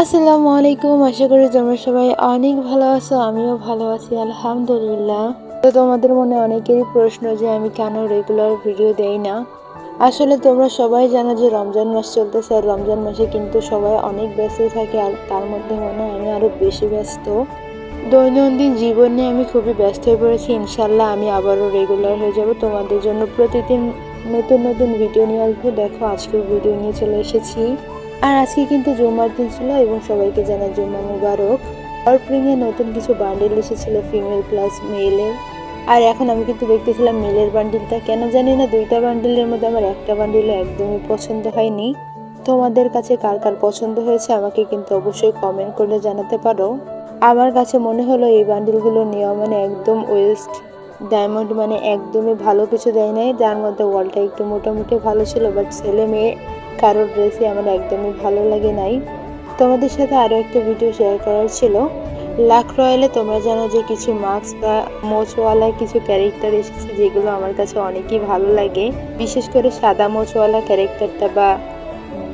আসসালামু আলাইকুম। আশা করি তোমরা সবাই অনেক ভালো আছো, আমিও ভালো আছি আলহামদুলিল্লাহ। তো তোমাদের মনে অনেকেরই প্রশ্ন যে আমি কেন রেগুলার ভিডিও দেই না। আসলে তোমরা সবাই জানো যে রমজান মাস চলতেছে, আর রমজান মাসে কিন্তু সবাই অনেক ব্যস্ত থাকে, আর তার মধ্যে মনে হয় আমি আরো বেশি ব্যস্ত। দৈনন্দিন জীবনে আমি খুবই ব্যস্ত হয়ে পড়েছি। ইনশাল্লাহ আমি আবারও রেগুলার হয়ে যাব, তোমাদের জন্য প্রতিদিন নতুন নতুন ভিডিও নিয়ে আসবো। দেখো আজকেও ভিডিও নিয়ে চলে এসেছি। আর আজকে কিন্তু জুম্মার দিন ছিল এবং সবাইকে জানাই জুম্মা মুবারক। অর্ডারিংয়ে নতুন কিছু বান্ডিল এসেছিল ফিমেল প্লাস মেলের। আর এখন আমি কিন্তু দেখতেছিলাম মেলের বান্ডিলটা, কেন জানি না দুইটা বান্ডিলের মধ্যে আমার একটা বান্ডিলও একদমই পছন্দ হয়নি। তোমাদের কাছে কার কার পছন্দ হয়েছে আমাকে কিন্তু অবশ্যই কমেন্ট করে জানাতে পারো। আমার কাছে মনে হলো এই বান্ডিলগুলো নেওয়া মানে একদম ওয়েস্ট। ডায়মন্ড মানে একদমই ভালো কিছু দেয় নাই, যার মধ্যে ওয়ালটা একটু মোটামুটি ভালো ছিল, বাট ছেলে মেয়ে কারোর ড্রেসই আমার একদমই ভালো লাগে নাই। তোমাদের সাথে আরও একটা ভিডিও শেয়ার করার ছিল। লাক রয়্যালে তোমরা জানো যে কিছু মাস্ক বা মোচওয়ালা কিছু ক্যারেক্টার এসেছে, যেগুলো আমার কাছে অনেকই ভালো লাগে। বিশেষ করে সাদা মোচওয়ালা ক্যারেক্টারটা বা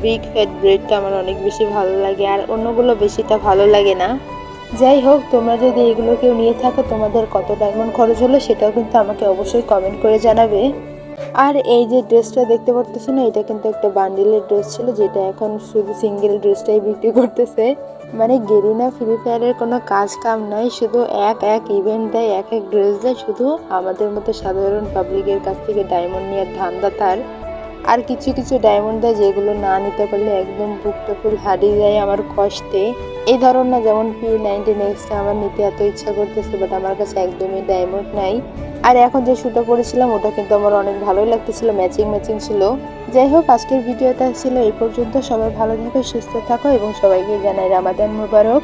বিগ ফ্যাট ব্রেডটা আমার অনেক বেশি ভালো লাগে, আর অন্যগুলো বেশিটা ভালো লাগে না। যাই হোক, তোমরা যদি এগুলো কেউ নিয়ে থাকো, তোমাদের কত ডায়মন্ড খরচ হলো সেটাও কিন্তু আমাকে অবশ্যই কমেন্ট করে জানাবে। আর এই যে ড্রেসটা দেখতে পারতেছো না, এটা কিন্তু একটা বান্ডিলের ড্রেস ছিল, যেটা এখন শুধু সিঙ্গেল ড্রেসটাই বিক্রি করতেছে। মানে গেরিনা ফ্রি ফায়ারের কোনো কাজ কাম নাই, শুধু এক এক ইভেন্ট দেয়, এক এক ড্রেস দেয়, শুধু আমাদের মতো সাধারণ পাবলিকের কাছ থেকে ডায়মন্ড নেওয়ার ধান্দা তার। আর কিছু কিছু ডায়মন্ড দেয় যেগুলো না নিতে পারলে একদম বুকটা ফুল হারিয়ে যায় আমার কষ্টে। এই ধরুন না, যেমন P90X আমার নিতে এত ইচ্ছা করতেছে, বাট আমার কাছে একদমই ডায়মন্ড নাই। আর এখন যে শুটা পরেছিলাম ওটা কিন্তু আমার অনেক ভালোই লাগতেছিল, ম্যাচিং ম্যাচিং ছিল। যাই হোক, আজকের ভিডিওটা ছিল এই পর্যন্ত। সবাই ভালো থাকো, সুস্থ থাকো এবং সবাইকে জানাই রমাদান মুবারক।